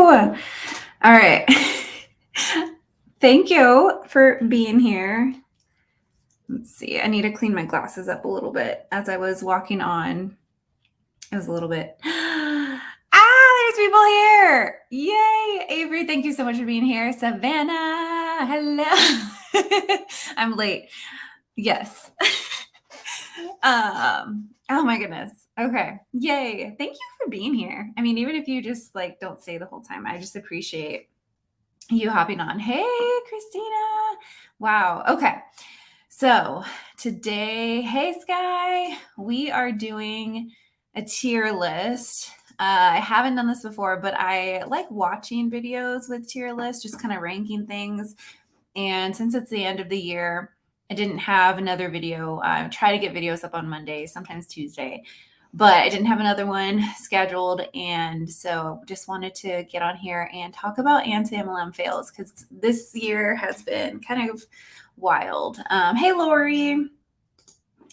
All right. Thank you for being here. Let's see. I need to clean my glasses up a little bit. As I was walking on, it was a little bit. There's people here. Yay. Avery, thank you so much for being here. Savannah, hello. I'm late. Yes. Oh my goodness. Okay. Yay. Thank you for being here. I mean, even if you just like don't stay the whole time, I just appreciate you hopping on. Hey, Christina. Wow. Okay. So today, hey, Sky, we are doing a tier list. I haven't done this before, but I like watching videos with tier lists, just kind of ranking things. And since it's the end of the year, I didn't have another video. I try to get videos up on Monday, sometimes Tuesday, but I didn't have another one scheduled. And so just wanted to get on here and talk about AntiMLM fails because this year has been kind of wild. Hey, Lori.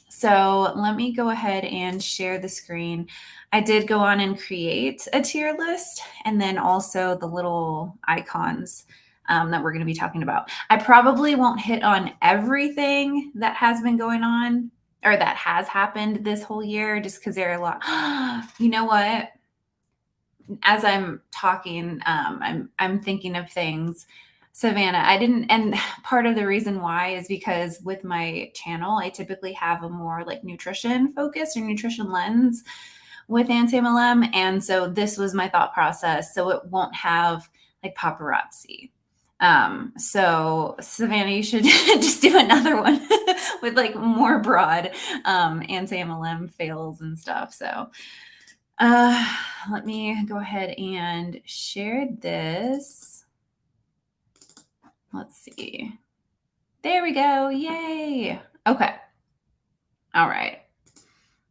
So let me go ahead and share the screen. I did go on and create a tier list and then also the little icons that we're going to be talking about. I probably won't hit on everything that has been going on or that has happened this whole year just because there are a lot. You know what? As I'm talking, I'm thinking of things. Savannah, I didn't, and part of the reason why is because with my channel, I typically have a more like nutrition focused or nutrition lens with AntiMLM. And so this was my thought process. So it won't have like paparazzi. So Savannah, you should just do another one with like more broad AntiMLM fails and stuff. So let me go ahead and share this. Let's see. There we go. Yay. Okay. All right.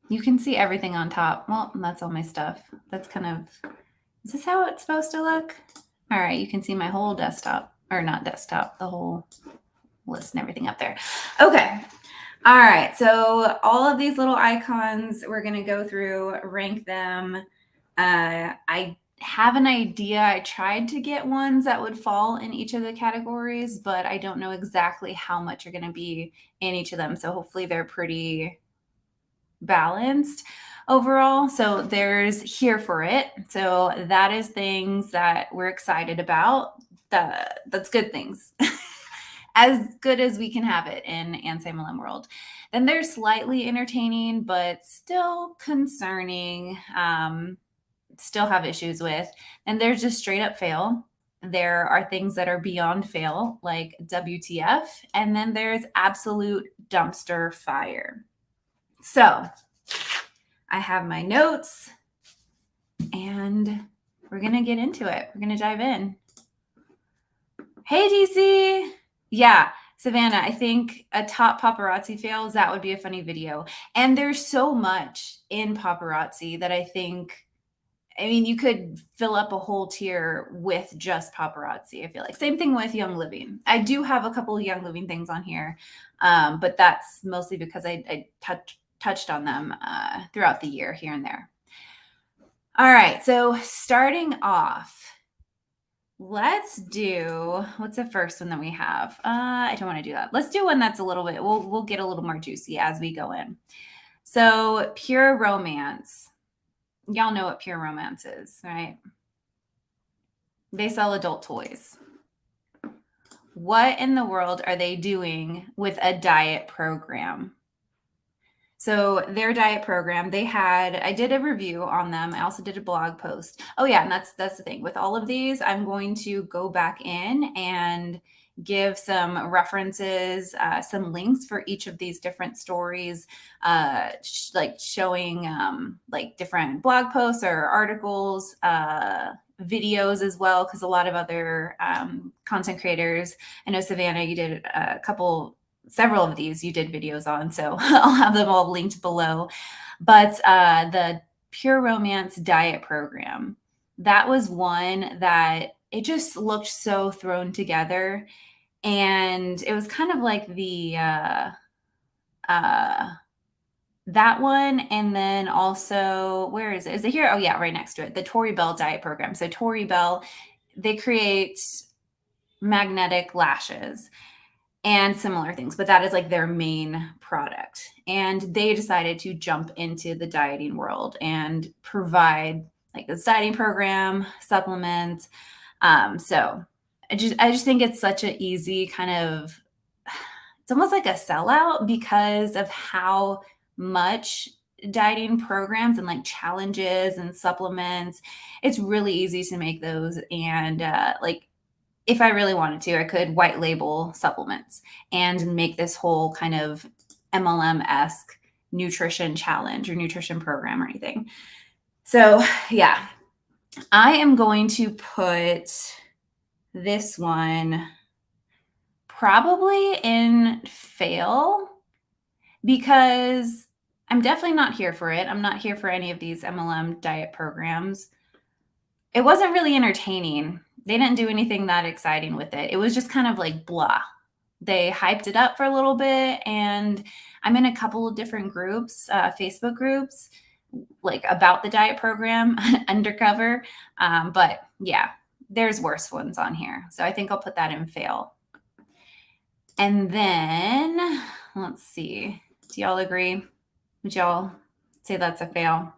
You can see everything on top. Well, that's all my stuff. That's kind of, is this how it's supposed to look? All right. You can see my whole desktop, or not desktop, the whole list and everything up there. Okay. All right. So all of these little icons, we're going to go through, rank them. I have an idea. I tried to get ones that would fall in each of the categories, but I don't know exactly how much are going to be in each of them. So hopefully they're pretty balanced overall. So there's here for it. So that is things that we're excited about. That's good things. As good as we can have it in AntiMLM world. Then there's slightly entertaining, but still concerning. Still have issues with. And there's just straight up fail. There are things that are beyond fail, like WTF. And then there's absolute dumpster fire. So I have my notes and we're going to get into it. We're going to dive in. Hey, DC. Yeah, Savannah, I think a top paparazzi fails, that would be a funny video. And there's so much in paparazzi that I think, I mean, you could fill up a whole tier with just paparazzi, I feel like. Same thing with Young Living. I do have a couple of Young Living things on here, but that's mostly because I touched on them throughout the year here and there. All right, so starting off, let's do, what's the first one that we have? I don't want to do that. Let's do one that's a little bit, we'll get a little more juicy as we go in. So Pure Romance. Y'all know what Pure Romance is, right? They sell adult toys. What in the world are they doing with a diet program? So their diet program, I did a review on them. I also did a blog post. Oh yeah, and that's the thing. With all of these, I'm going to go back in and give some references, some links for each of these different stories, like showing like different blog posts or articles, videos as well, because a lot of other content creators, I know Savannah, you did several of these you did videos on, so I'll have them all linked below. But the Pure Romance diet program, that was one that it just looked so thrown together. And it was kind of like that one. And then also, where is it? Is it here? Oh yeah, right next to it. The Tori Bell diet program. So Tori Bell they create magnetic lashes and similar things, but that is like their main product. And they decided to jump into the dieting world and provide like a dieting program, supplements. So I just think it's such an easy kind of, it's almost like a sellout because of how much dieting programs and like challenges and supplements, it's really easy to make those. And like if I really wanted to, I could white label supplements and make this whole kind of MLM-esque nutrition challenge or nutrition program or anything. So yeah, I am going to put this one probably in fail because I'm definitely not here for it. I'm not here for any of these MLM diet programs. It wasn't really entertaining. They didn't do anything that exciting with it. It was just kind of like blah. They hyped it up for a little bit, and I'm in a couple of different groups, Facebook groups, like about the diet program undercover. But yeah, there's worse ones on here. So I think I'll put that in fail. And then let's see. Do y'all agree? Would y'all say that's a fail?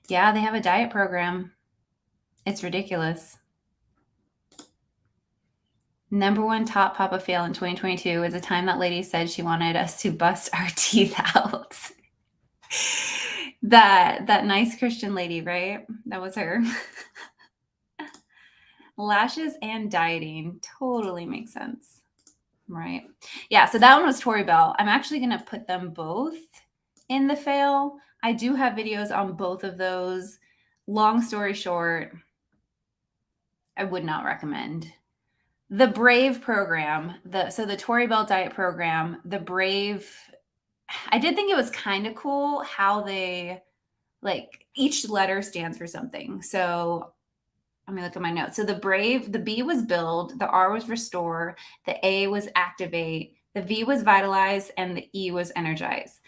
Yeah, they have a diet program. It's ridiculous. Number one top papa fail in 2022 is a time that lady said she wanted us to bust our teeth out. that nice Christian lady, right? That was her. Lashes and dieting totally makes sense, right? Yeah, so that one was Tori Bell. I'm actually going to put them both in the fail. I do have videos on both of those. Long story short, I would not recommend. The Brave program, the Tori Bell diet program, the Brave, I did think it was kind of cool how they, like, each letter stands for something. So let me look at my notes. So the Brave, the B was build, the R was restore, the A was activate, the V was vitalize, and the E was energize.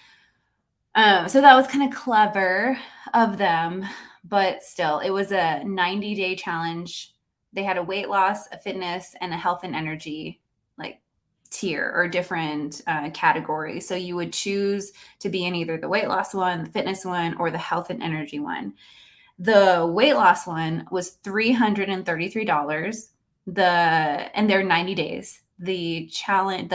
So that was kind of clever of them, but still, it was a 90-day challenge. They had a weight loss, a fitness, and a health and energy like tier or different categories. So you would choose to be in either the weight loss one, the fitness one, or the health and energy one. The weight loss one was $333. And they're 90 days. The challenge,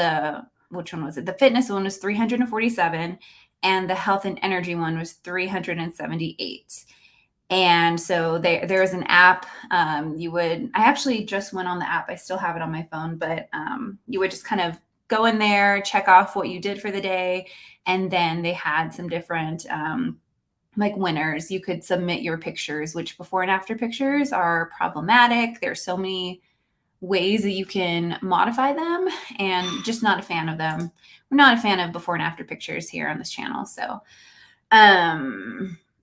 which one was it? The fitness one was $347, and the health and energy one was $378. And so there is an app. I actually just went on the app. I still have it on my phone, but you would just kind of go in there, check off what you did for the day. And then they had some different like winners. You could submit your pictures, which before and after pictures are problematic. There's so many ways that you can modify them, and just not a fan of them. We're not a fan of before and after pictures here on this channel. So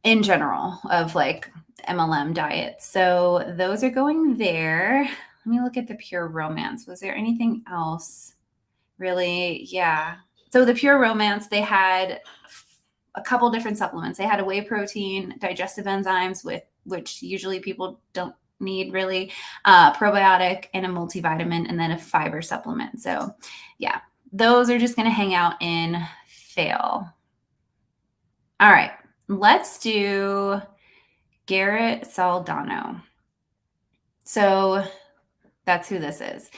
in general of like MLM diets. So those are going there. Let me look at the Pure Romance. Was there anything else? Really? Yeah. So the Pure Romance, they had a couple different supplements. They had a whey protein, digestive enzymes, which usually people don't need really, probiotic, and a multivitamin, and then a fiber supplement. So yeah, those are just going to hang out in fail. All right, let's do Garrett Soldano. So that's who this is.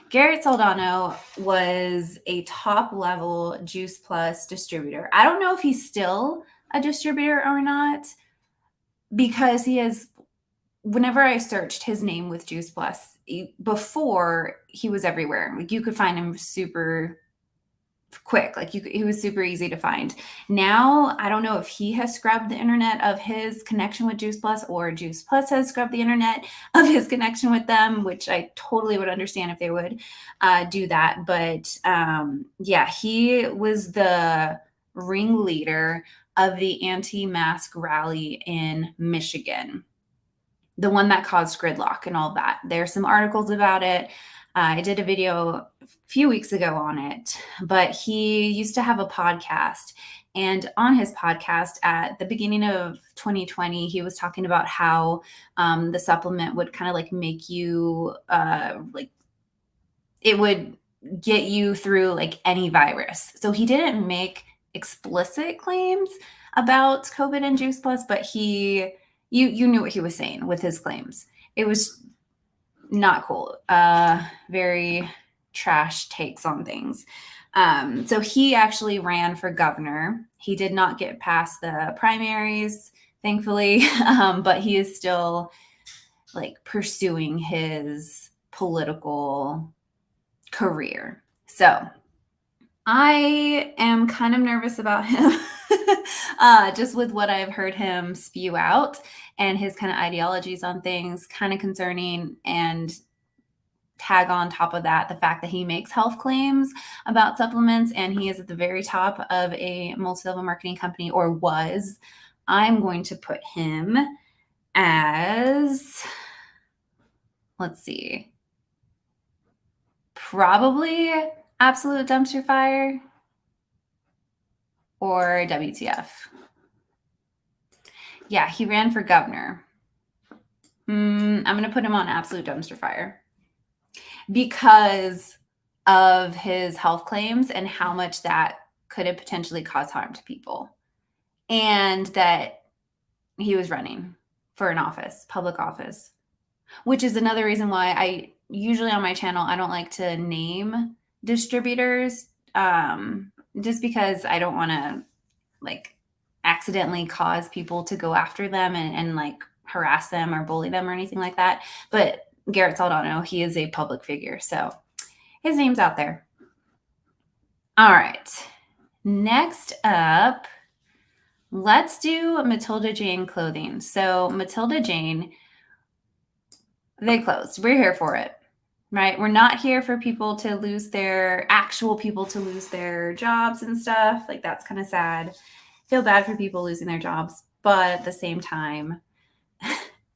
Garrett Soldano was a top level Juice Plus distributor. I don't know if he's still a distributor or not, because he is, whenever I searched his name with Juice Plus, before he was everywhere. Like you could find him super quick. Like he was super easy to find. Now, I don't know if he has scrubbed the internet of his connection with Juice Plus, or Juice Plus has scrubbed the internet of his connection with them, which I totally would understand if they would do that. But yeah, he was the ringleader of the anti-mask rally in Michigan, the one that caused gridlock and all that. There's some articles about it. I did a video a few weeks ago on it, but he used to have a podcast, And on his podcast at the beginning of 2020, he was talking about how the supplement would kind of like make you like it would get you through like any virus. So he didn't make explicit claims about COVID and Juice Plus, but you knew what he was saying with his claims. It was not cool. Very trash takes on things. So he actually ran for governor. He did not get past the primaries, thankfully, but he is still like pursuing his political career. So I am kind of nervous about him, just with what I've heard him spew out and his kind of ideologies on things, kind of concerning. And tag on top of that the fact that he makes health claims about supplements and he is at the very top of a multi-level marketing company, or was. I'm going to put him as, let's see, probably absolute dumpster fire or WTF. Yeah, he ran for governor. I'm going to put him on absolute dumpster fire because of his health claims and how much that could have potentially caused harm to people. And that he was running for an office, public office, which is another reason why I usually on my channel, I don't like to name distributors, just because I don't want to like accidentally cause people to go after them and like harass them or bully them or anything like that. But Garrett Soldano, he is a public figure, so his name's out there. All right. Next up, let's do Matilda Jane clothing. So Matilda Jane, they closed. We're here for it, right? We're not here for people to lose actual people to lose their jobs and stuff. Like that's kind of sad. Feel bad for people losing their jobs, but at the same time,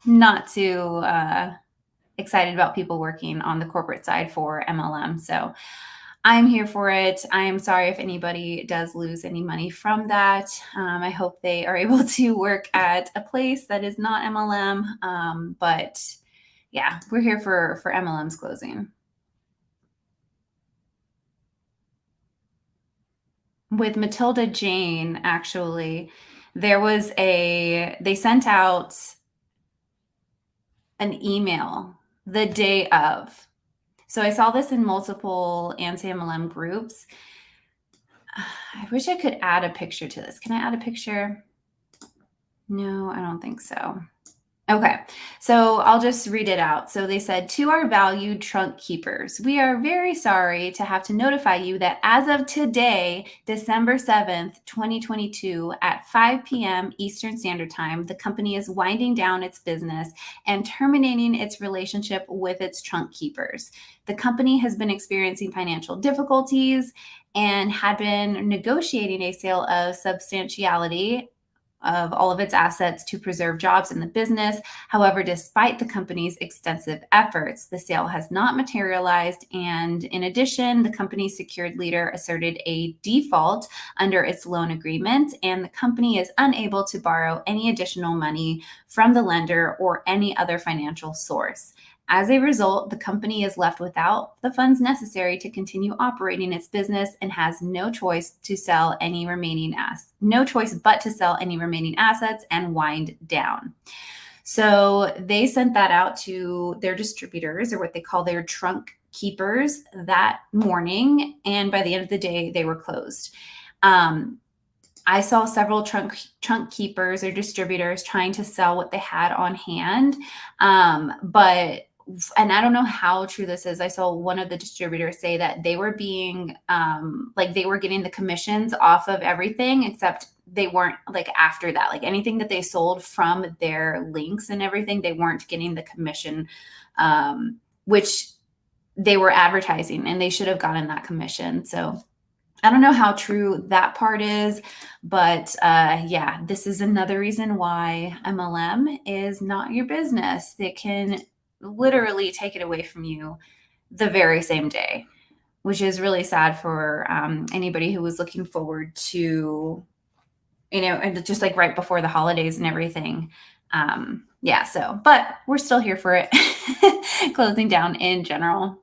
not too excited about people working on the corporate side for MLM. So I'm here for it. I'm sorry if anybody does lose any money from that. I hope they are able to work at a place that is not MLM. But yeah, we're here for MLM's closing. With Matilda Jane, actually, they sent out an email the day of. So I saw this in multiple AntiMLM groups. I wish I could add a picture to this. Can I add a picture? No, I don't think so. Okay, so I'll just read it out. So they said, to our valued trunk keepers, we are very sorry to have to notify you that as of today, December 7th, 2022, at 5 p.m. Eastern Standard Time, the company is winding down its business and terminating its relationship with its trunk keepers. The company has been experiencing financial difficulties and had been negotiating a sale of substantiality of all of its assets to preserve jobs in the business. However, despite the company's extensive efforts, the sale has not materialized. And in addition, the company's secured leader asserted a default under its loan agreement, and the company is unable to borrow any additional money from the lender or any other financial source. As a result, the company is left without the funds necessary to continue operating its business and has no choice but to sell any remaining assets and wind down. So they sent that out to their distributors, or what they call their trunk keepers, that morning. And by the end of the day, they were closed. I saw several trunk keepers or distributors trying to sell what they had on hand. And I don't know how true this is. I saw one of the distributors say that they were being they were getting the commissions off of everything, except they weren't like after that, like anything that they sold from their links and everything, they weren't getting the commission, which they were advertising, and they should have gotten that commission. So I don't know how true that part is, but yeah, this is another reason why MLM is not your business. They can literally take it away from you the very same day, which is really sad for anybody who was looking forward to and just like right before the holidays and everything. Yeah, so, but we're still here for it. Closing down in general.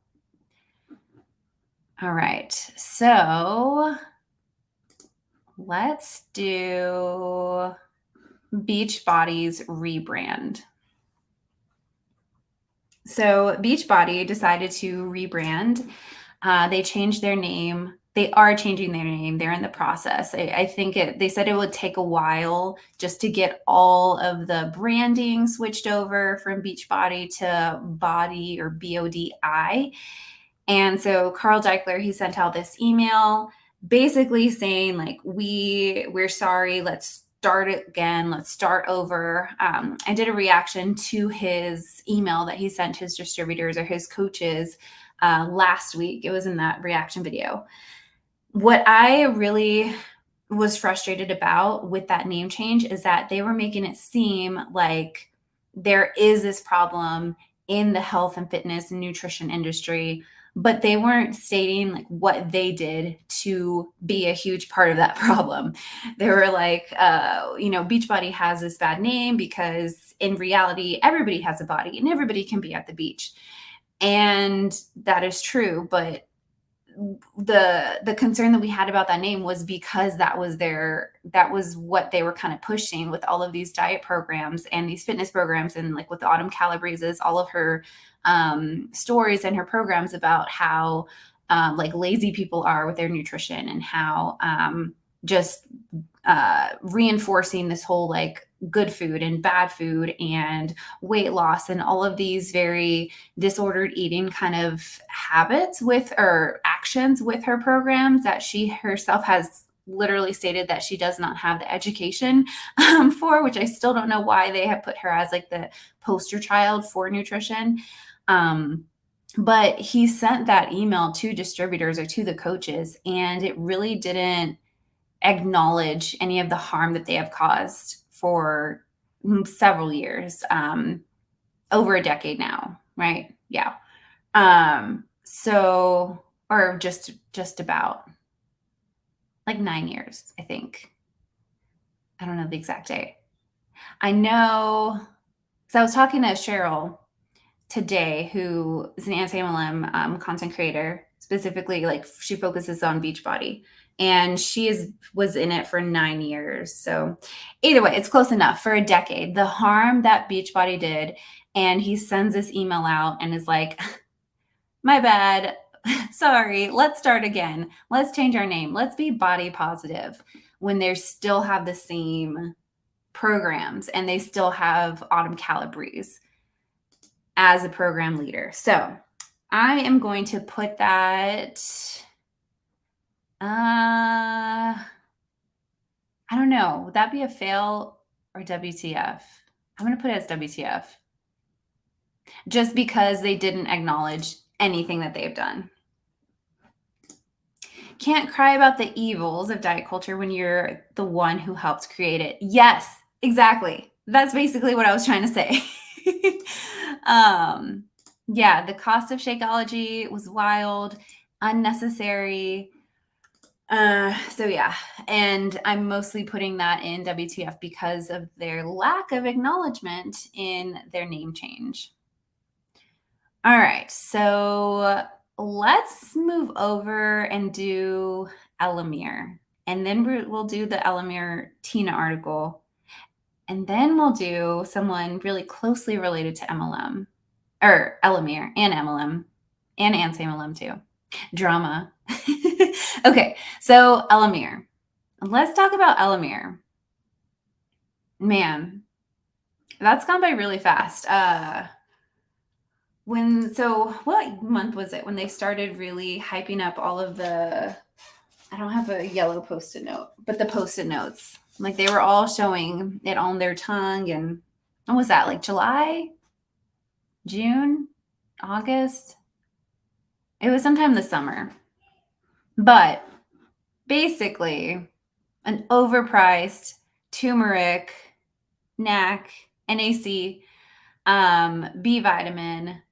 All right, so let's do Beachbody's rebrand. So Beachbody decided to rebrand. They changed their name. They are changing their name. They're in the process. I think they said it would take a while just to get all of the branding switched over from Beachbody to Body or BODI. And so Carl Deichler, he sent out this email basically saying like, we're sorry, let's start it again, let's start over. I did a reaction to his email that he sent his distributors or his coaches last week. It was in that reaction video. What I really was frustrated about with that name change is that they were making it seem like there is this problem in the health and fitness and nutrition industry, but they weren't stating like what they did to be a huge part of that problem. They were like, Beachbody has this bad name because in reality, everybody has a body and everybody can be at the beach. And that is true, but the concern that we had about that name was because that was what they were kind of pushing with all of these diet programs and these fitness programs, and like with Autumn Calabrese's, all of her stories and her programs about how like lazy people are with their nutrition, and how just reinforcing this whole like good food and bad food and weight loss and all of these very disordered eating kind of habits with or actions with her programs that she herself has literally stated that she does not have the education for, which I still don't know why they have put her as like the poster child for nutrition. But he sent that email to distributors or to the coaches, and it really didn't acknowledge any of the harm that they have caused for several years, over a decade now, right? Yeah. So, or just about like 9 years, I think. I don't know the exact date. I know, so I was talking to Cheryl today, who is an AntiMLM content creator. Specifically, like she focuses on Beachbody, and was in it for 9 years. So either way, it's close enough. For a decade, the harm that Beachbody did, and he sends this email out and is like, my bad, sorry, let's start again, let's change our name, let's be body positive, when they still have the same programs and they still have Autumn Calabrese as a program leader. So I am going to put that, I don't know, would that be a fail or WTF? I'm going to put it as WTF, just because they didn't acknowledge anything that they've done. Can't cry about the evils of diet culture when you're the one who helped create it. Yes, exactly. That's basically what I was trying to say. Yeah, the cost of Shakeology was wild, unnecessary. So yeah, and I'm mostly putting that in WTF because of their lack of acknowledgement in their name change. All right, so let's move over and do Elamir, and then we'll do the Elamir Tina article, and then we'll do someone really closely related to MLM, or Elamir and MLM, and AntiMLM too. Drama. Okay, so Elamir. Let's talk about Elamir. Man, that's gone by really fast. What month was it when they started really hyping up all of the, I don't have a yellow post-it note, but the post-it notes, like they were all showing it on their tongue. And what was that, like July, June, August? It was sometime this summer. But basically, an overpriced turmeric, NAC, NAC, B vitamin.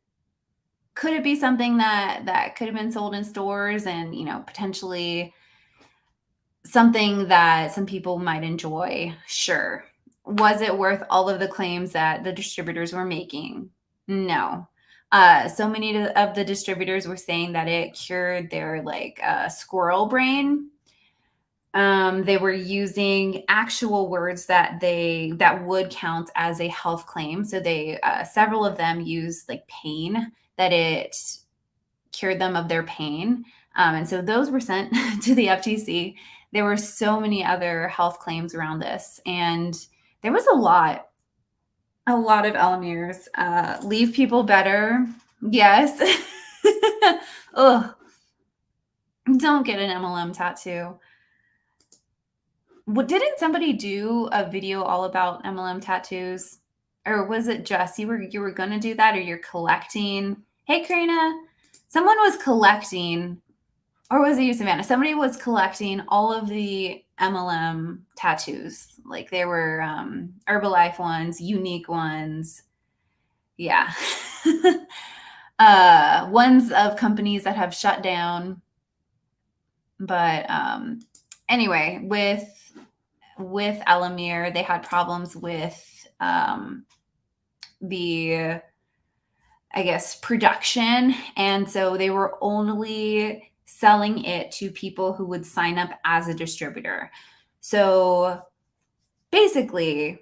Could it be something that could have been sold in stores and, potentially something that some people might enjoy. Sure. Was it worth all of the claims that the distributors were making? No. So many of the distributors were saying that it cured their like squirrel brain. They were using actual words that would count as a health claim. So they several of them used like pain, that it cured them of their pain. And so those were sent to the FTC. There were so many other health claims around this, and there was a lot of Elameres. Leave people better. Yes. Ugh. Don't get an MLM tattoo. Didn't somebody do a video all about MLM tattoos? Or was it just you were gonna do that, or you're collecting? Hey, Karina. Someone was collecting, or was it you, Savannah? Somebody was collecting all of the MLM tattoos. Like there were Herbalife ones, unique ones. Yeah. Ones of companies that have shut down. But anyway, with Elamir, they had problems with the, I guess, production. And so they were only selling it to people who would sign up as a distributor. So basically,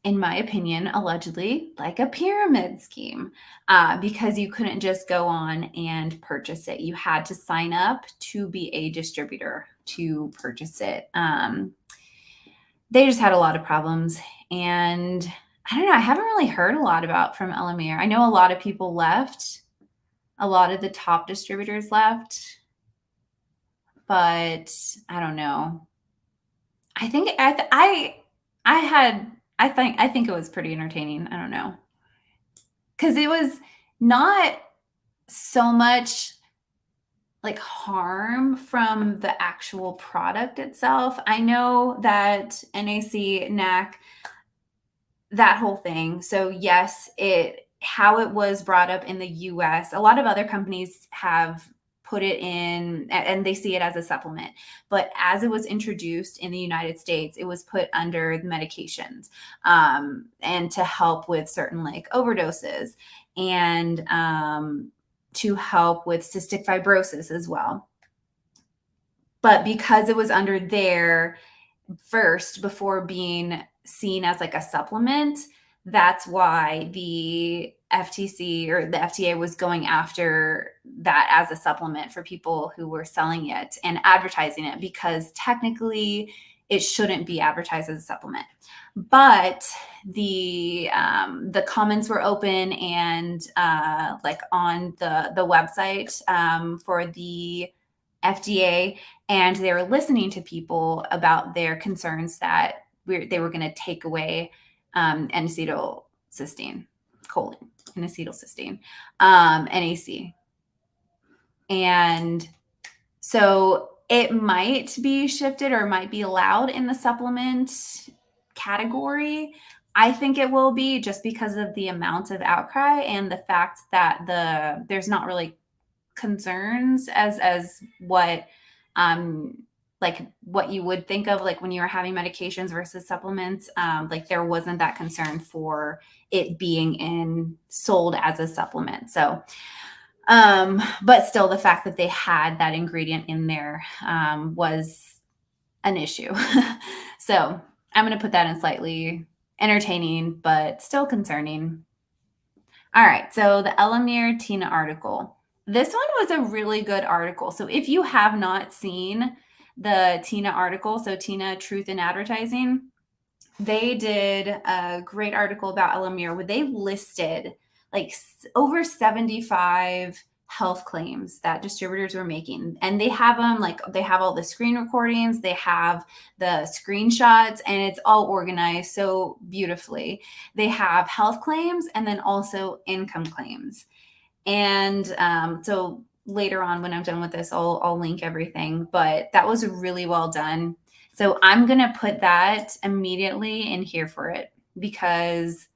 in my opinion, allegedly like a pyramid scheme, because you couldn't just go on and purchase it. You had to sign up to be a distributor to purchase it. They just had a lot of problems. And I don't know, I haven't really heard a lot about from Elamir. I know a lot of people left. A lot of the top distributors left. But I don't know. I think I think it was pretty entertaining. I don't know. Cuz it was not so much like harm from the actual product itself. I know that NAC, NAC, that whole thing. So yes, how it was brought up in the US, a lot of other companies have put it in and they see it as a supplement. But as it was introduced in the United States, it was put under the medications, and to help with certain like overdoses, and to help with cystic fibrosis as well. But because it was under there first before being seen as like a supplement, that's why the FTC or the FDA was going after that as a supplement for people who were selling it and advertising it, because technically it shouldn't be advertised as a supplement. But the comments were open, and like on the website for the FDA, and they were listening to people about their concerns that they were going to take away N-acetylcysteine, N-acetylcysteine, NAC. And so it might be shifted or might be allowed in the supplement category. I think it will be, just because of the amount of outcry and the fact that there's not really concerns as what like what you would think of like when you were having medications versus supplements. Like there wasn't that concern for it being sold as a supplement. So but still, the fact that they had that ingredient in there was an issue. So I'm going to put that in slightly entertaining, but still concerning. All right. So the Elamir Tina article. This one was a really good article. So if you have not seen the Tina article, so Tina Truth in Advertising, they did a great article about Elamir where they listed like over 75 health claims that distributors were making. And they have them, like they have all the screen recordings, they have the screenshots, and it's all organized so beautifully. They have health claims and then also income claims. And so later on, when I'm done with this, I'll link everything. But that was really well done. So I'm going to put that immediately in here for it, because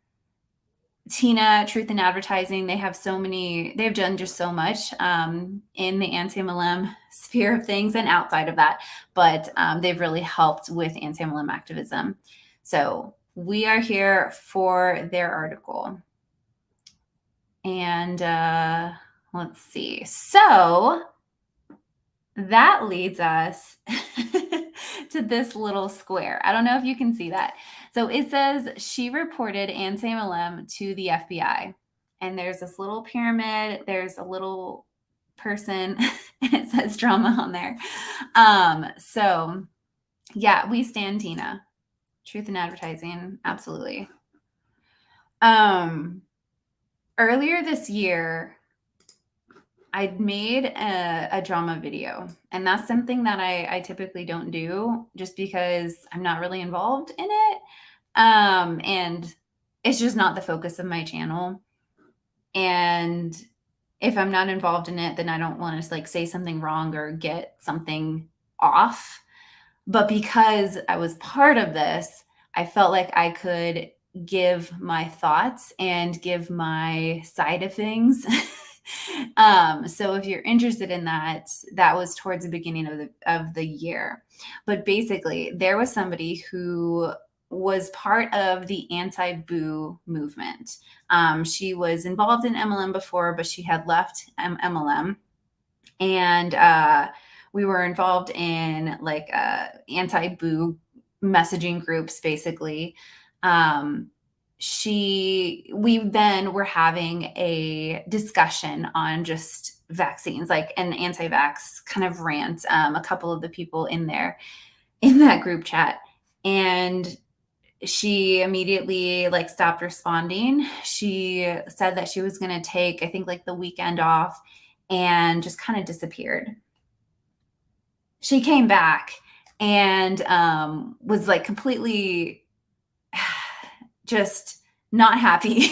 Tina, Truth in Advertising, they've done just so much in the anti-MLM sphere of things and outside of that, but they've really helped with anti-MLM activism. So we are here for their article. And let's see. So that leads us to this little square. I don't know if you can see that. So it says she reported AntiMLM to the FBI. And there's this little pyramid. There's a little person, and it says drama on there. So yeah, we stand Tina. Truth in Advertising, absolutely. Earlier this year, I'd made a drama video, and that's something that I typically don't do just because I'm not really involved in it. And it's just not the focus of my channel. And if I'm not involved in it, then I don't want to like say something wrong or get something off. But because I was part of this, I felt like I could give my thoughts and give my side of things. So if you're interested in that, that was towards the beginning of the year. But basically, there was somebody who was part of the anti-boo movement. She was involved in MLM before, but she had left MLM. And we were involved in like anti-boo messaging groups, basically. We then were having a discussion on just vaccines, like an anti-vax kind of rant, a couple of the people in that group chat. And she immediately like stopped responding. She said that she was going to take, I think, like the weekend off and just kind of disappeared. She came back and was like completely just not happy.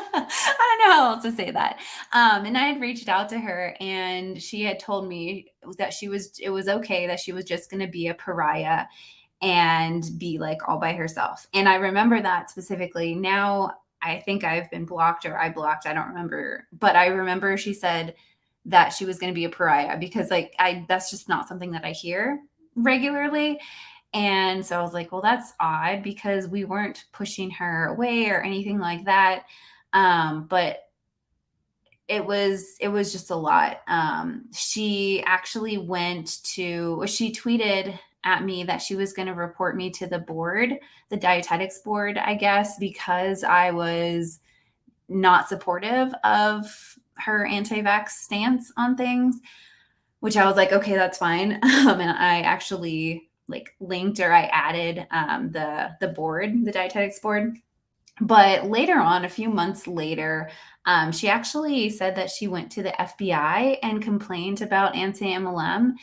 I don't know how else to say that. And I had reached out to her, and she had told me that it was okay, that she was just going to be a pariah and be like all by herself. And I remember that specifically. Now I think I've been blocked, or I blocked, I don't remember. But I remember she said that she was going to be a pariah because like that's just not something that I hear regularly. And so I was like, well, that's odd because we weren't pushing her away or anything like that. But it was just a lot. She actually she tweeted at me that she was going to report me to the board, the dietetics board, I guess, because I was not supportive of her anti-vax stance on things, which I was like, okay, that's fine. And I actually like linked, or I added the board, the dietetics board. But later on, a few months later, she actually said that she went to the FBI and complained about anti-MLM.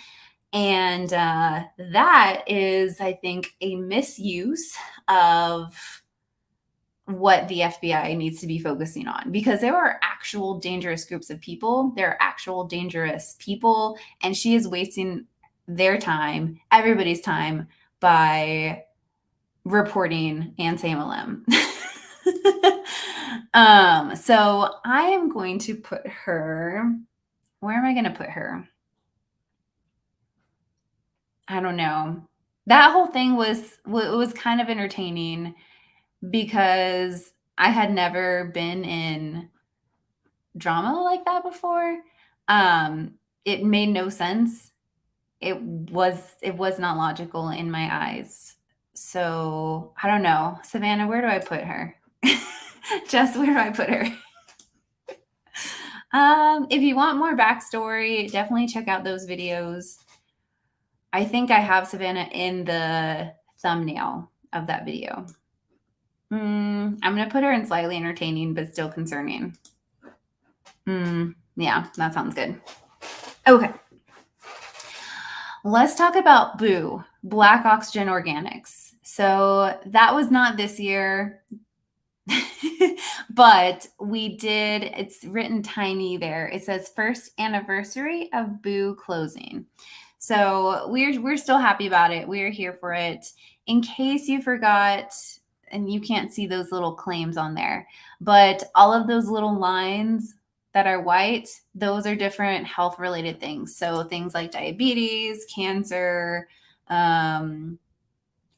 And that is, I think, a misuse of what the FBI needs to be focusing on, because there are actual dangerous groups of people. There are actual dangerous people, and she is wasting their time, everybody's time, by reporting anti-MLM. So I am going to put her, where am I going to put her? I don't know. That whole thing was kind of entertaining because I had never been in drama like that before. It made no sense. It was not logical in my eyes. So I don't know. Savannah, where do I put her? Jess, where do I put her? If you want more backstory, definitely check out those videos. I think I have Savannah in the thumbnail of that video. I'm going to put her in slightly entertaining, but still concerning. Yeah, that sounds good. Okay. Let's talk about Boo, Black Oxygen Organics. So that was not this year, but we did, it's written tiny there. It says first anniversary of Boo closing. So we're still happy about it. We're here for it. In case you forgot, and you can't see those little claims on there, but all of those little lines that are white, those are different health related things. So things like diabetes, cancer,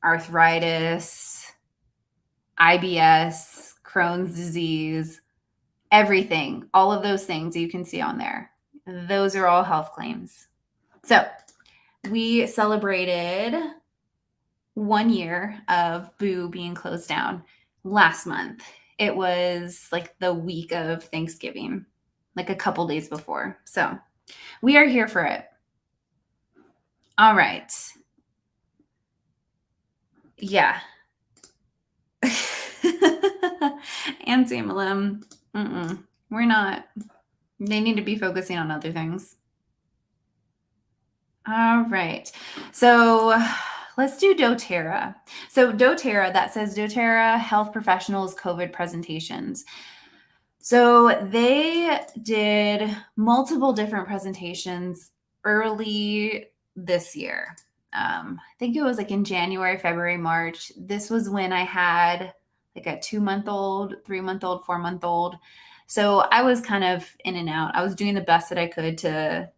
arthritis, IBS, Crohn's disease, everything, all of those things you can see on there. Those are all health claims. So we celebrated 1 year of Boo being closed down last month. It was like the week of Thanksgiving, like a couple days before. So we are here for it. All right. Yeah. AntiMLM. We're not. They need to be focusing on other things. All right. So let's do doTERRA. So doTERRA, that says doTERRA Health Professionals COVID presentations. So they did multiple different presentations early this year. I think it was like in January, February, March. This was when I had like a 2-month-old, 3-month-old, 4-month-old. So I was kind of in and out. I was doing the best that I could to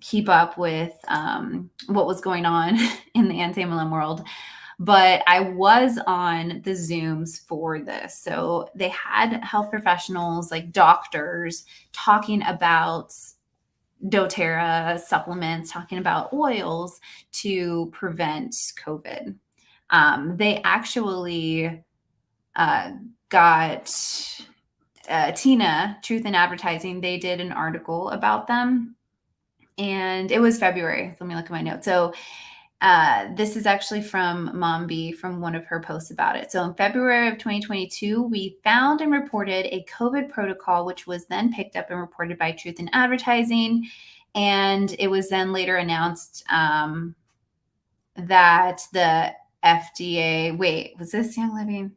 keep up with what was going on in the AntiMLM world. But I was on the Zooms for this. So they had health professionals like doctors talking about doTERRA supplements, talking about oils to prevent COVID. They actually got Tina, Truth in Advertising, they did an article about them. And it was February. Let me look at my notes. So this is actually from Mom B, from one of her posts about it. So in February of 2022, we found and reported a COVID protocol, which was then picked up and reported by Truth in Advertising. And it was then later announced that the FDA, wait, was this Young Living?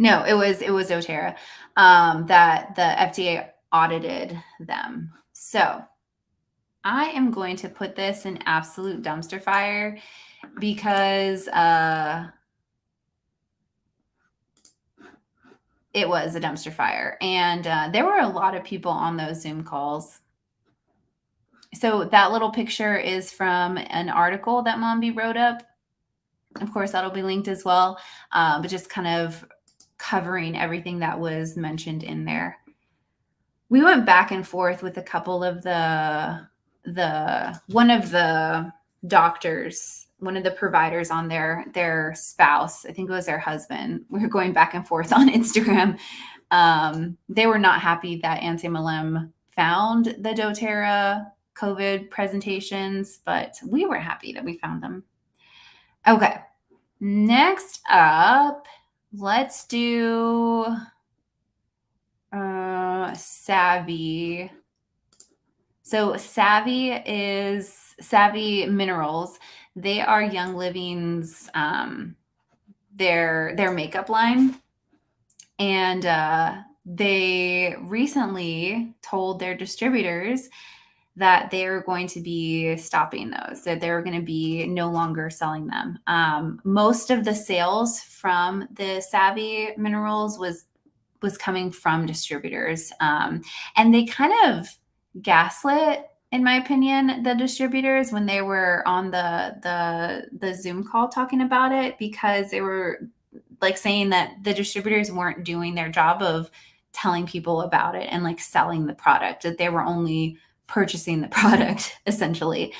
No, it was doTERRA, that the FDA audited them. So I am going to put this in absolute dumpster fire because it was a dumpster fire. And there were a lot of people on those Zoom calls. So that little picture is from an article that Mombi wrote up. Of course, that'll be linked as well, but just kind of covering everything that was mentioned in there. We went back and forth with a couple of one of the doctors, one of the providers on their spouse, I think it was their husband. We were going back and forth on Instagram. They were not happy that AntiMLM found the doTERRA COVID presentations, but we were happy that we found them. Okay, next up, let's do Savvy. So Savvy is Savvy Minerals. They are Young Living's their makeup line, and they recently told their distributors that they're going to be stopping those, that they're going to be no longer selling them. Most of the sales from the Savvy Minerals was coming from distributors, and they kind of gaslit, in my opinion, the distributors when they were on the Zoom call talking about it, because they were like saying that the distributors weren't doing their job of telling people about it and like selling the product, that they were only purchasing the product essentially.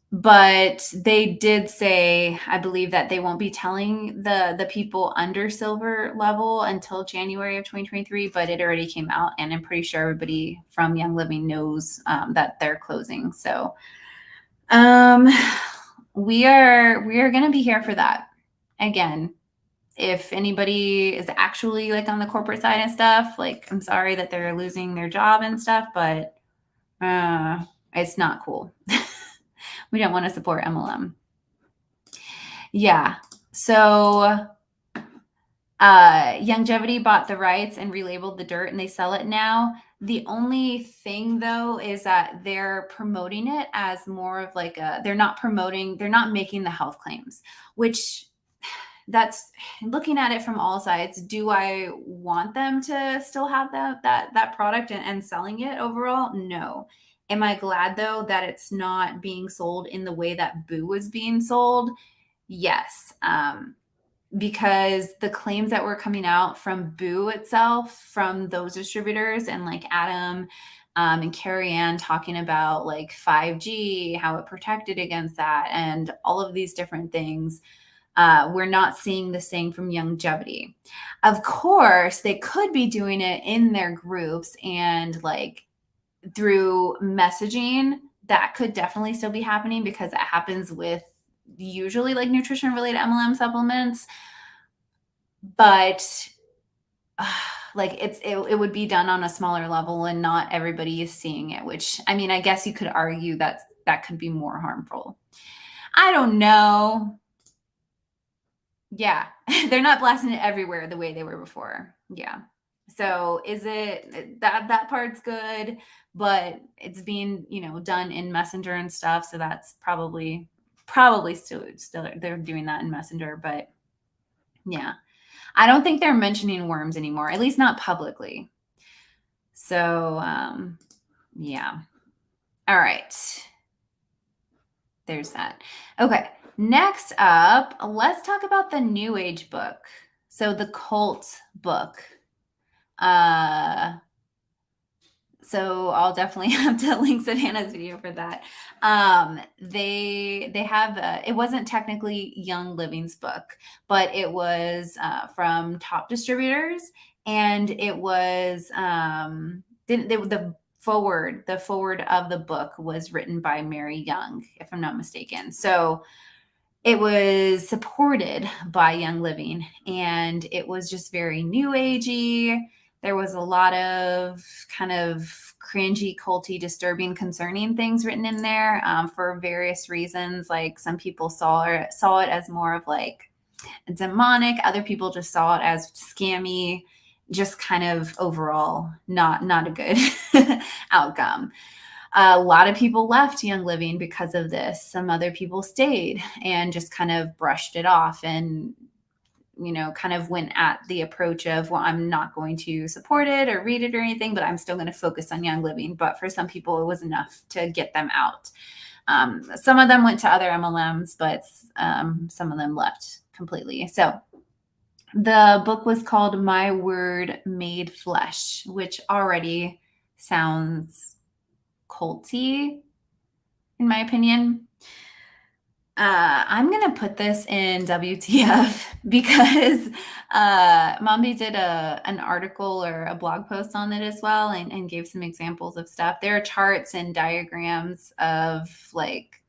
But they did say, I believe, that they won't be telling the people under silver level until January of 2023, but it already came out, and I'm pretty sure everybody from Young Living knows that they're closing. So we are going to be here for that. Again, if anybody is actually like on the corporate side and stuff, like, I'm sorry that they're losing their job and stuff, but it's not cool. We don't want to support MLM. Yeah. So Longevity bought the rights and relabeled the dirt, and they sell it now. The only thing, though, is that they're promoting it as more of like they're not making the health claims, which that's looking at it from all sides. Do I want them to still have that product and selling it overall? No. Am I glad though that it's not being sold in the way that Boo was being sold? Yes. Because the claims that were coming out from Boo itself, from those distributors, and like Adam and Carrie Ann talking about like 5G, how it protected against that, and all of these different things, we're not seeing the same from Youngevity. Of course, they could be doing it in their groups and like through messaging. That could definitely still be happening because it happens with usually like nutrition related MLM supplements. But like it would be done on a smaller level and not everybody is seeing it, which I mean, I guess you could argue that that could be more harmful. I don't know. Yeah, they're not blasting it everywhere the way they were before. Yeah. So is it that part's good, but it's being, done in Messenger and stuff, so that's probably still they're doing that in Messenger, but yeah. I don't think they're mentioning worms anymore, at least not publicly. So, yeah. All right. There's that. Okay. Next up, let's talk about the New Age book. So the cult book. So I'll definitely have to link Savannah's video for that. They have it wasn't technically Young Living's book, but it was from Top Distributors, and it was the forward of the book was written by Mary Young, if I'm not mistaken. So it was supported by Young Living, and it was just very new agey. There was a lot of kind of cringy, culty, disturbing, concerning things written in there for various reasons. Like some people saw it as more of like demonic. Other people just saw it as scammy. Just kind of overall not a good outcome. A lot of people left Young Living because of this. Some other people stayed and just kind of brushed it off and, kind of went at the approach of, well, I'm not going to support it or read it or anything, but I'm still going to focus on Young Living. But for some people, it was enough to get them out. Some of them went to other MLMs, but some of them left completely. So the book was called My Word Made Flesh, which already sounds culty, in my opinion. I'm gonna put this in WTF because Mombi did an article or a blog post on it as well, and gave some examples of stuff. There are charts and diagrams of like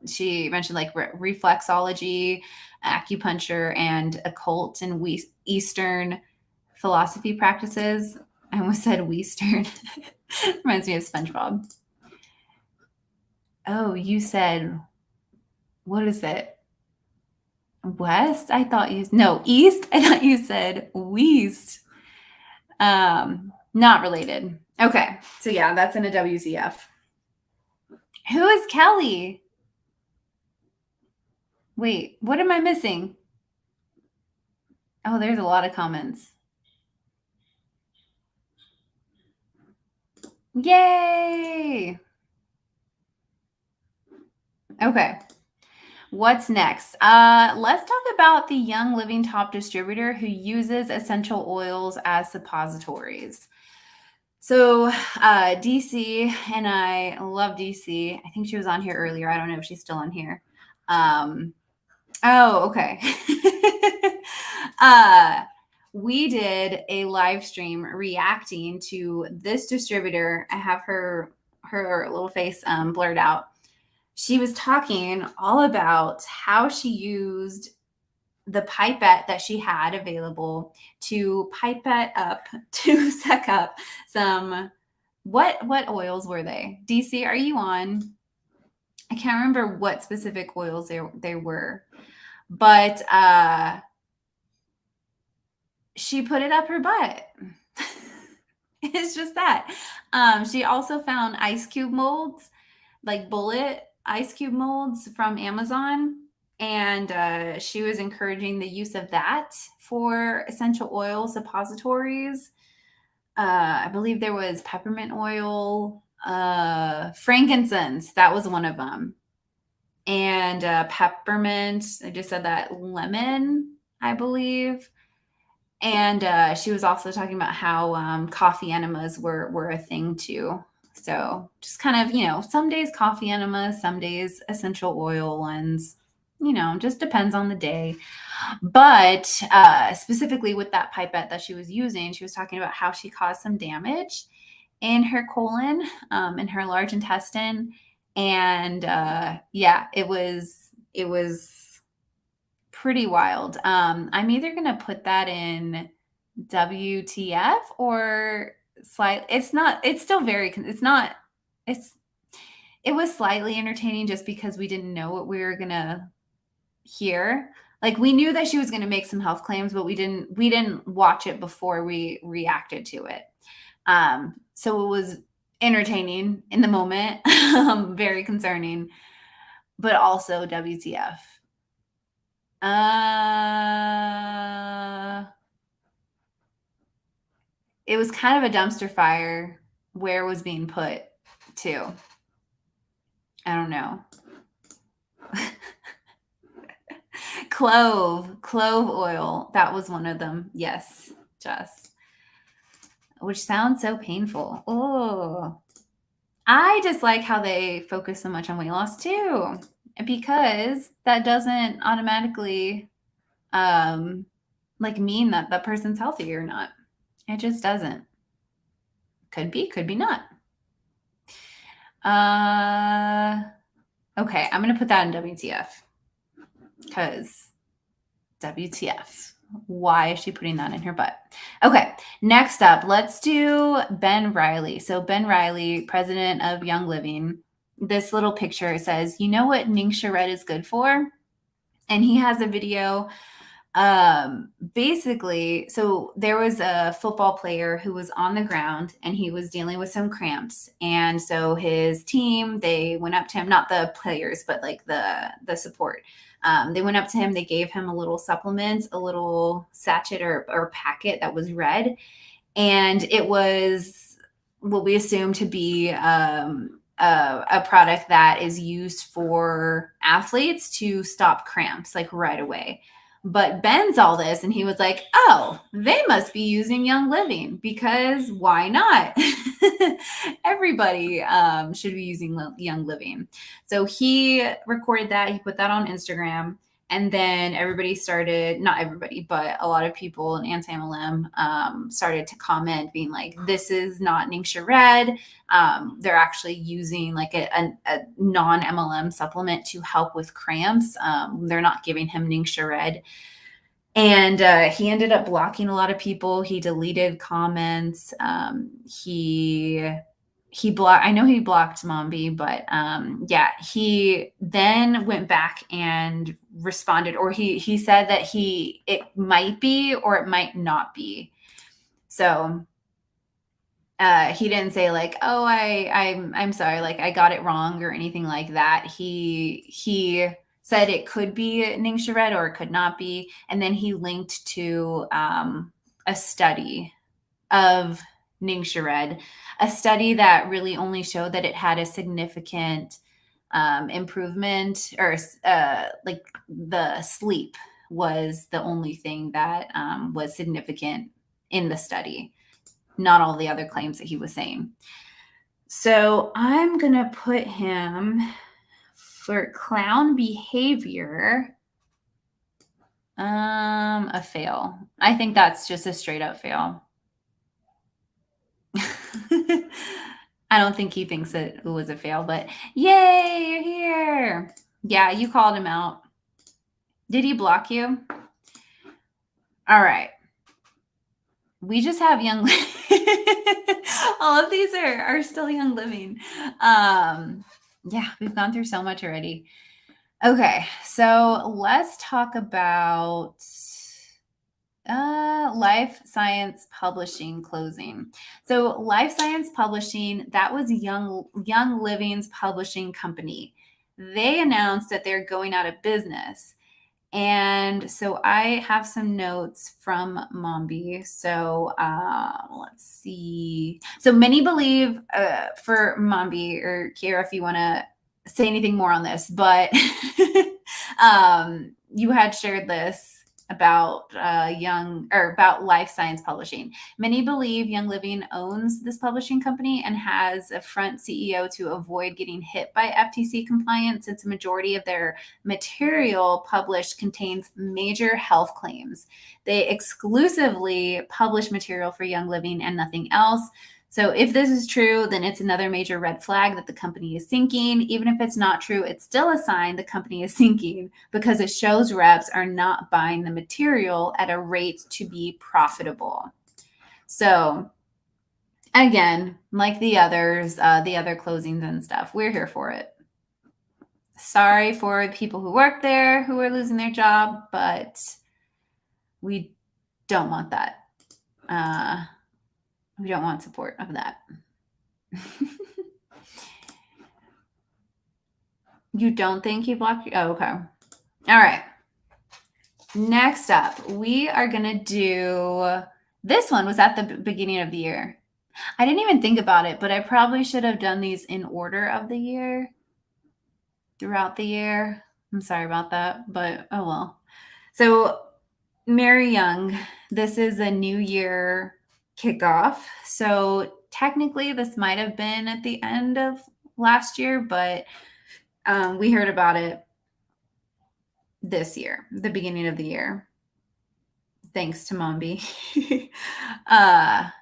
she mentioned like reflexology, acupuncture, and occult and Eastern philosophy practices. I almost said Western. Reminds me of SpongeBob. Oh, you said, what is it? West? I thought East. I thought you said West. Not related. Okay. So yeah, that's in a WZF. Who is Kelly? Wait, what am I missing? Oh, there's a lot of comments. Yay! Okay. What's next? Let's talk about the Young Living Top Distributor who uses essential oils as suppositories. So DC, and I love DC. I think she was on here earlier. I don't know if she's still on here. Oh, okay. We did a live stream reacting to this distributor. I have her little face blurred out. She was talking all about how she used the pipette that she had available to pipette up to suck up some what oils were they? DC, are you on? I can't remember what specific oils they were, but she put it up her butt. It's just that. She also found ice cube molds, like bullet ice cube molds from Amazon, And she was encouraging the use of that for essential oil suppositories. I believe there was peppermint oil, frankincense. That was one of them. And peppermint. I just said that. Lemon, I believe. And she was also talking about how coffee enemas were a thing too. So just kind of, some days coffee enemas, some days essential oil ones. Just depends on the day. But specifically with that pipette that she was using, she was talking about how she caused some damage in her colon, in her large intestine. And yeah, it was pretty wild. I'm either gonna put that in WTF or it's still very, it was slightly entertaining just because we didn't know what we were gonna hear. Like, we knew that she was gonna make some health claims, but we didn't watch it before we reacted to it. So it was entertaining in the moment, very concerning, but also WTF. It was kind of a dumpster fire where it was being put to. I don't know. Clove oil. That was one of them. Yes, Jess. Which sounds so painful. Oh, I just like how they focus so much on weight loss too, because that doesn't automatically mean that the person's healthy or not. It just doesn't. Could be not. Okay, I'm gonna put that in WTF, because WTF. Why is she putting that in her butt? Okay, next up, let's do Ben Riley. So Ben Riley, president of Young Living. This little picture says, "You know what Ningxia Red is good for?" And he has a video. Basically, so there was a football player who was on the ground and he was dealing with some cramps. And so his team, they went up to him, not the players, but like the support. They went up to him, they gave him a little supplement, a little sachet or packet that was red. And it was what we assume to be a product that is used for athletes to stop cramps like right away. But Ben saw this and he was like, "Oh, they must be using Young Living, because why not?" Everybody should be using Young Living. So he recorded that. He put that on Instagram. And then everybody started, not everybody, but a lot of people in AntiMLM started to comment being like, "This is not Ningxia Red." They're actually using like a non-MLM supplement to help with cramps. They're not giving him Ningxia Red. And he ended up blocking a lot of people. He deleted comments. He blocked, I know he blocked Mombi, but yeah, he then went back and responded, or he said that it might be or it might not be. So he didn't say like, "Oh, I'm sorry, like I got it wrong," or anything like that. He said it could be Ningxia Red or it could not be. And then he linked to a study of Ningxia Red, a study that really only showed that it had a significant improvement, or like the sleep was the only thing that was significant in the study, not all the other claims that he was saying. So I'm going to put him for clown behavior. A fail. I think that's just a straight up fail. I don't think he thinks it was a fail, but yay, you're here. Yeah, you called him out. Did he block you? All right. We just have Young all of these are still Young Living. Yeah, we've gone through so much already. Okay, so let's talk about Life Science Publishing closing. So Life Science Publishing, that was Young Living's publishing company. they announced that they're going out of business. And so I have some notes from Mombi. So let's see. So many believe for Mombi or Kira, if you want to say anything more on this, but you had shared this about about Life Science Publishing. Many believe Young Living owns this publishing company and has a front CEO to avoid getting hit by FTC compliance, since a majority of their material published contains major health claims. They exclusively publish material for Young Living and nothing else. So if this is true, then it's another major red flag that the company is sinking. Even if it's not true, it's still a sign the company is sinking, because it shows reps are not buying the material at a rate to be profitable. So again, like the others, the other closings and stuff, we're here for it. Sorry for the people who work there who are losing their job, but we don't want that. We don't want support of that. You don't think he blocked you? Oh, okay. All right. Next up, we are going to do, this one was at the beginning of the year. I didn't even think about it, but I probably should have done these in order of the year, throughout the year. I'm sorry about that, but oh well. So Mary Young, this is a new year kickoff. So technically this might have been at the end of last year, but we heard about it this year, the beginning of the year. Thanks to Mombi. I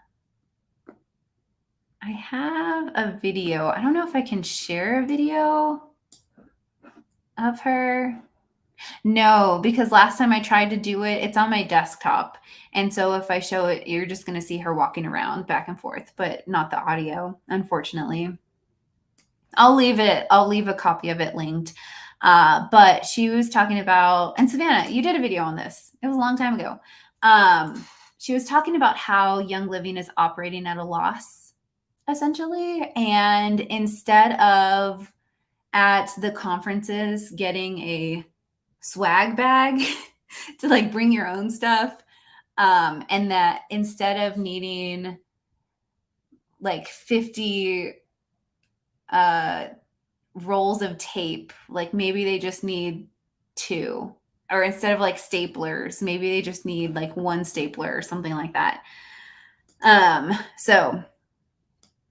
have a video. I don't know if I can share a video of her. No, because last time I tried to do it, it's on my desktop. And so if I show it, you're just going to see her walking around back and forth, but not the audio, unfortunately. I'll leave a copy of it linked. But she was talking about, and Savannah, you did a video on this. It was a long time ago. She was talking about how Young Living is operating at a loss, essentially. And instead of at the conferences getting a swag bag to like bring your own stuff, and that instead of needing like 50 rolls of tape, like maybe they just need 2, or instead of like staplers, maybe they just need like 1 stapler or something like that. So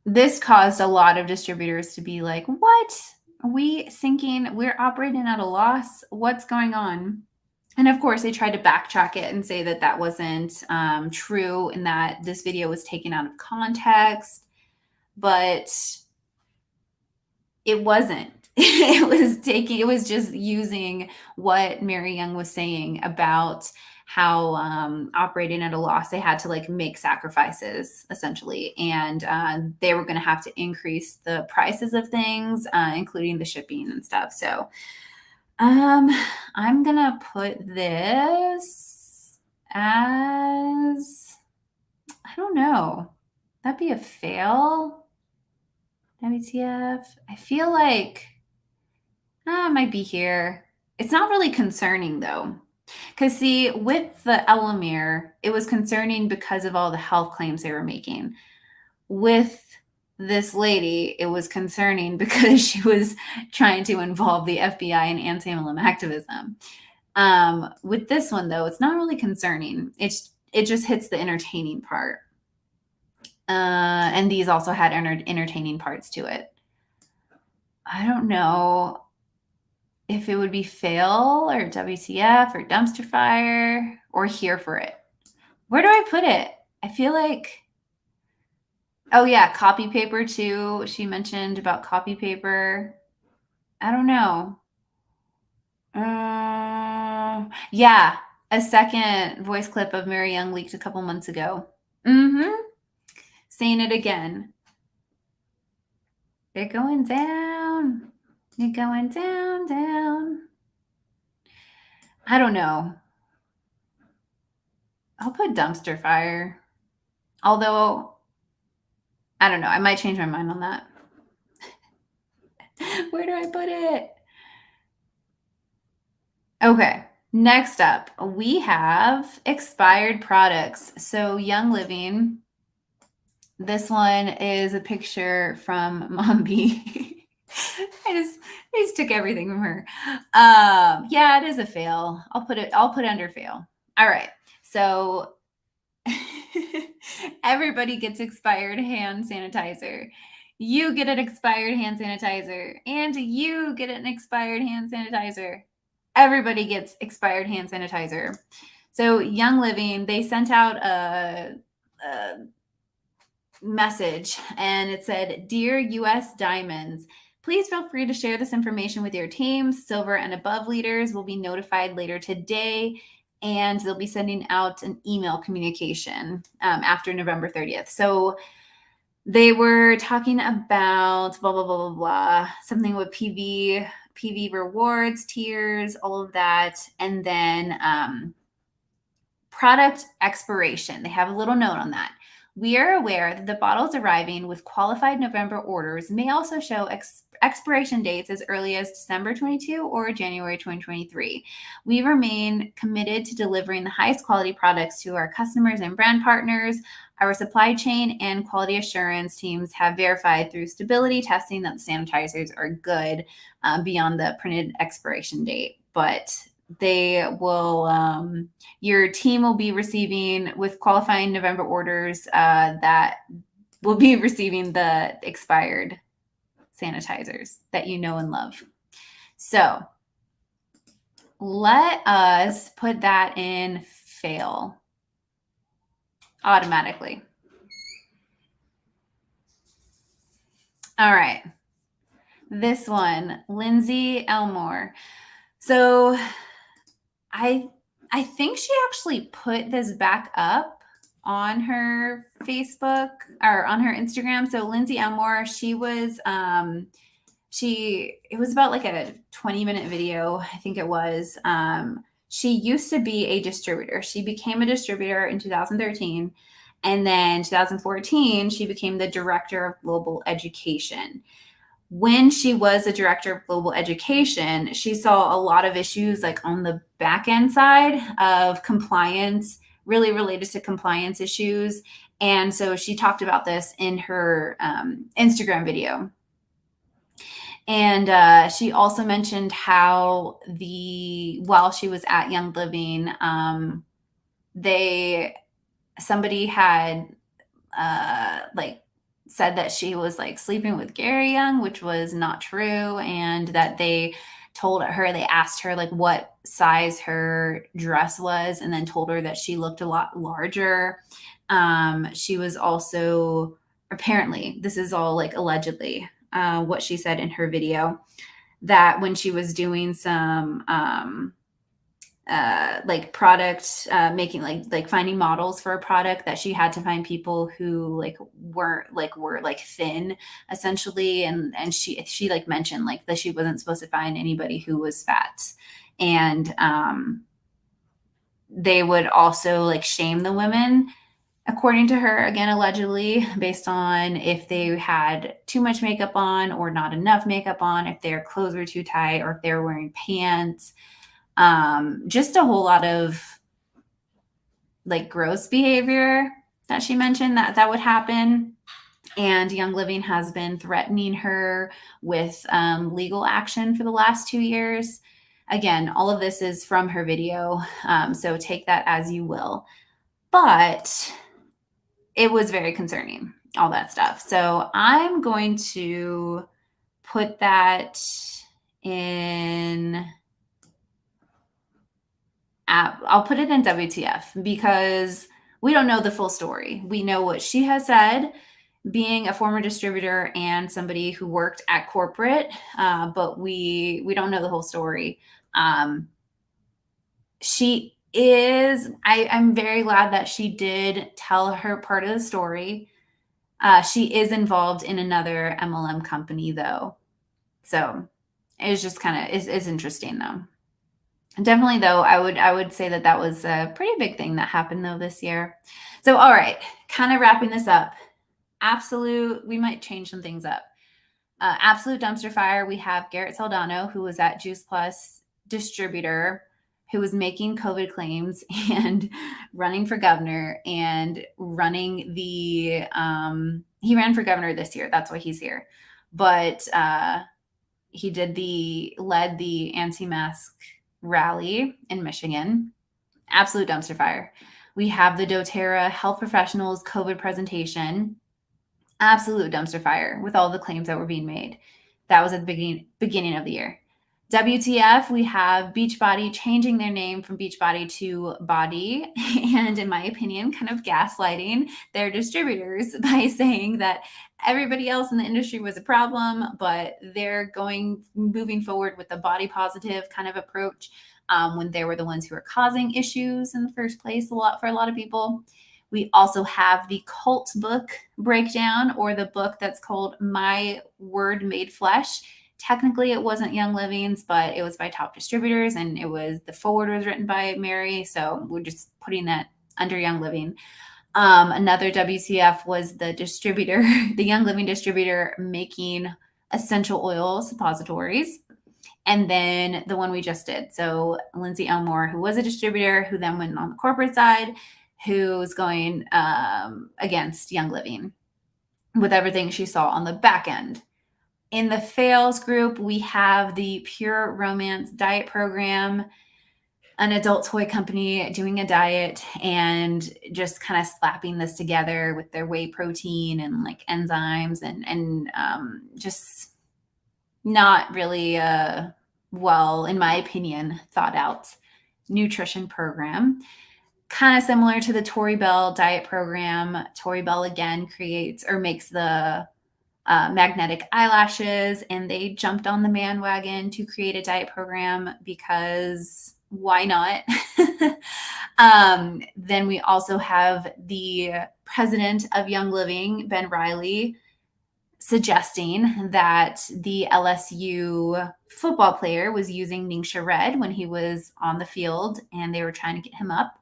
this caused a lot of distributors to be like, what? Are we sinking? We're operating at a loss. What's going on? And of course, they tried to backtrack it and say that that wasn't true, and that this video was taken out of context. But it wasn't. It was just using what Mary Young was saying about how operating at a loss, they had to like make sacrifices essentially, and they were going to have to increase the prices of things, including the shipping and stuff. So I'm gonna put this as, I don't know, that'd be a fail. WTF. I feel like it might be here. It's not really concerning though. Because see, with the Elmore, it was concerning because of all the health claims they were making. With this lady, it was concerning because she was trying to involve the FBI in AntiMLM activism. With this one though, it's not really concerning. It just hits the entertaining part. And these also had entertaining parts to it. I don't know if it would be fail or WTF or dumpster fire or here for it. Where do I put it? I feel like, oh yeah, copy paper too. She mentioned about copy paper. I don't know. Yeah, a second voice clip of Mary Young leaked a couple months ago. Saying it again. They're going down. They're going down, down. I don't know. I'll put dumpster fire. Although, I don't know. I might change my mind on that. Where do I put it? Okay. Next up, we have expired products. So Young Living. This one is a picture from Mom B. I just took everything from her. Yeah, it is a fail. I'll put it under fail. All right. So everybody gets expired hand sanitizer. You get an expired hand sanitizer, and you get an expired hand sanitizer. Everybody gets expired hand sanitizer. So Young Living, they sent out a message and it said, "Dear US Diamonds, please feel free to share this information with your teams. Silver and above leaders will be notified later today, and they'll be sending out an email communication after November 30th. So they were talking about blah, blah, blah, blah, blah, something with PV rewards, tiers, all of that. And then product expiration. They have a little note on that. We are aware that the bottles arriving with qualified November orders may also show expiration dates as early as December 22 or January 2023. We remain committed to delivering the highest quality products to our customers and brand partners. Our supply chain and quality assurance teams have verified through stability testing that the sanitizers are good beyond the printed expiration date. But they will your team will be receiving with qualifying November orders that will be receiving the expired sanitizers that you know and love. So let us put that in fail automatically. All right. This one, Lindsay Elmore. So I think she actually put this back up on her Facebook or on her Instagram. So Lindsay Elmore, she was it was about like a 20-minute video, I think it was. She used to be a distributor. She became a distributor in 2013. And then 2014, she became the director of global education. When she was a director of global education, she saw a lot of issues like on the back end side of compliance, really related to compliance issues. And so she talked about this in her Instagram video. And she also mentioned how while she was at Young Living, somebody had like said that she was like sleeping with Gary Young, which was not true, and that they asked her like what size her dress was, and then told her that she looked a lot larger. She was also, apparently, this is all like allegedly, what she said in her video, that when she was doing some like product making, like finding models for a product, that she had to find people who were thin essentially, and she like mentioned like that she wasn't supposed to find anybody who was fat, and they would also like shame the women, according to her, again allegedly, based on if they had too much makeup on or not enough makeup on, if their clothes were too tight, or if they were wearing pants. Just a whole lot of like gross behavior that she mentioned that would happen. And Young Living has been threatening her with legal action for the last 2 years. Again, all of this is from her video, so take that as you will. But it was very concerning, all that stuff. So I'm going to put that in. I'll put it in WTF, because we don't know the full story. We know what she has said, being a former distributor and somebody who worked at corporate, but we don't know the whole story. I'm very glad that she did tell her part of the story. She is involved in another MLM company though. So it's just kind of is interesting though. Definitely though, I would say that was a pretty big thing that happened though this year. So all right, kind of wrapping this up. We might change some things up. Absolute dumpster fire. We have Garrett Saldano, who was at Juice Plus distributor. who was making COVID claims and running for governor and running the, he ran for governor this year. That's why he's here. But he led the anti-mask rally in Michigan. Absolute dumpster fire. We have the doTERRA health professionals COVID presentation. Absolute dumpster fire with all the claims that were being made. That was at the beginning of the year. WTF, we have Beachbody changing their name from Beachbody to Body, and in my opinion, kind of gaslighting their distributors by saying that everybody else in the industry was a problem, but they're moving forward with the body positive kind of approach when they were the ones who were causing issues in the first place for a lot of people. We also have the cult book breakdown, or the book that's called My Word Made Flesh. Technically, it wasn't Young Living's, but it was by top distributors, and the foreword was written by Mary. So we're just putting that under Young Living. Another WCF was the distributor, the Young Living distributor, making essential oil suppositories. And then the one we just did. So Lindsay Elmore, who was a distributor, who then went on the corporate side, who's going against Young Living with everything she saw on the back end. In the fails group, we have the Pure Romance diet program, an adult toy company doing a diet and just kind of slapping this together with their whey protein and like enzymes and just not really well, in my opinion, thought out nutrition program. Kind of similar to the Tori Bell diet program. Tori Bell again makes the magnetic eyelashes, and they jumped on the bandwagon to create a diet program because why not? Then we also have the president of Young Living, Ben Riley, suggesting that the LSU football player was using Ningxia Red when he was on the field, and they were trying to get him up.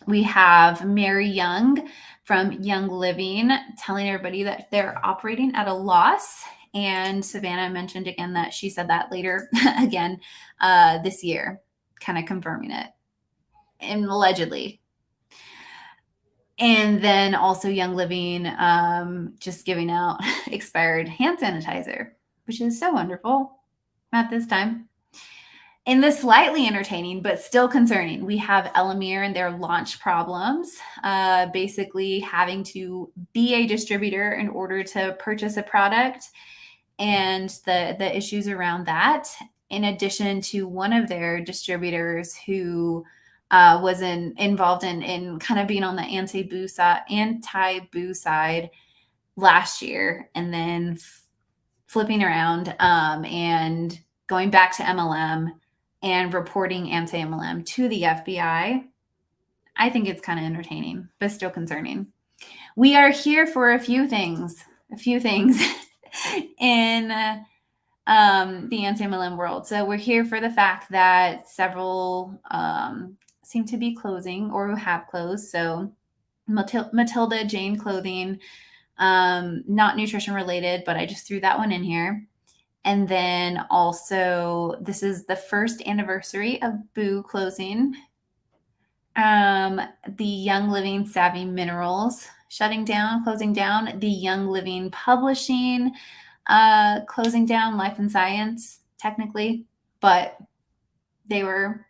We have Mary Young from Young Living telling everybody that they're operating at a loss. And Savannah mentioned again that she said that later again this year, kind of confirming it, and allegedly. And then also Young Living just giving out expired hand sanitizer, which is so wonderful at this time. In the slightly entertaining but still concerning, we have Elamir and their launch problems, basically having to be a distributor in order to purchase a product, and the issues around that, in addition to one of their distributors who was involved in kind of being on the anti-boo side last year, and then flipping around and going back to MLM and reporting anti-MLM to the FBI. I think it's kind of entertaining, but still concerning. We are here for a few things in the anti-MLM world. So we're here for the fact that several seem to be closing or have closed. So Matilda Jane Clothing, not nutrition related, but I just threw that one in here. And then also, this is the first anniversary of Boo closing. The Young Living Savvy Minerals closing down. The Young Living Publishing closing down. Life and Science, technically, but they were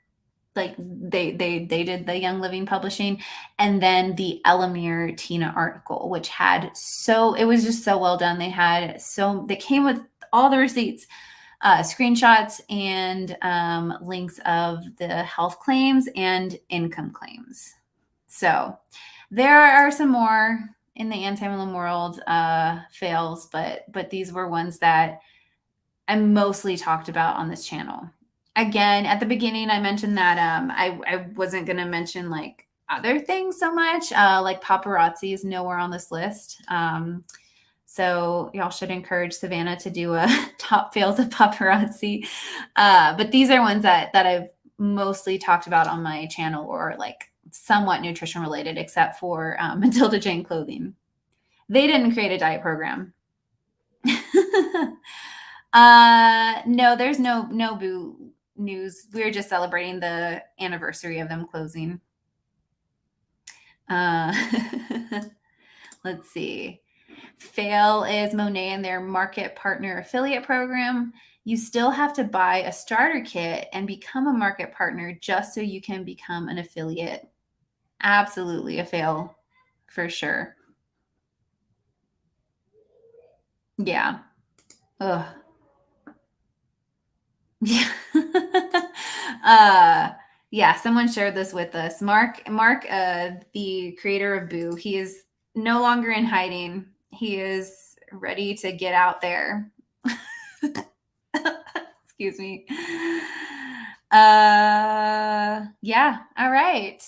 like they did the Young Living Publishing. And then the Elamir Tina article, which it was just so well done. They came with all the receipts, screenshots, and links of the health claims and income claims. So there are some more in the anti-MLM world fails, but these were ones that I mostly talked about on this channel. Again, at the beginning, I mentioned that I wasn't going to mention like other things so much, like paparazzi is nowhere on this list. So y'all should encourage Savannah to do a top fails of paparazzi. But these are ones that I've mostly talked about on my channel, or like somewhat nutrition related, except for Matilda Jane Clothing. They didn't create a diet program. No, there's no news. We were just celebrating the anniversary of them closing. Let's see. Fail is Monet and their market partner affiliate program. You still have to buy a starter kit and become a market partner just so you can become an affiliate. Absolutely a fail for sure. Yeah. Ugh. Yeah. Yeah, someone shared this with us. Mark, the creator of Boo, he is no longer in hiding. He is ready to get out there. Excuse me. Yeah, all right.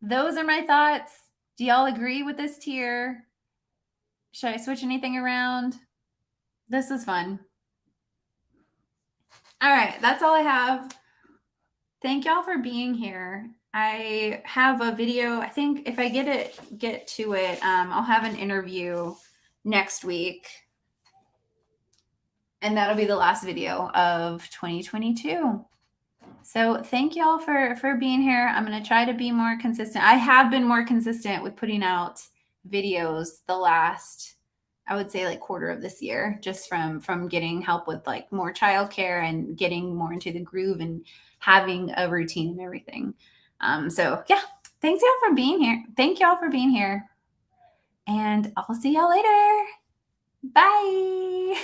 Those are my thoughts. Do y'all agree with this tier? Should I switch anything around? This was fun. All right, that's all I have. Thank y'all for being here. I have a video. I think if I get to it, I'll have an interview next week, and that'll be the last video of 2022. So thank y'all for being here. I'm gonna try to be more consistent. I have been more consistent with putting out videos the last, I would say, like quarter of this year, just from getting help with like more childcare and getting more into the groove and having a routine and everything. So yeah, thanks y'all for being here. Thank y'all for being here. And I'll see y'all later. Bye.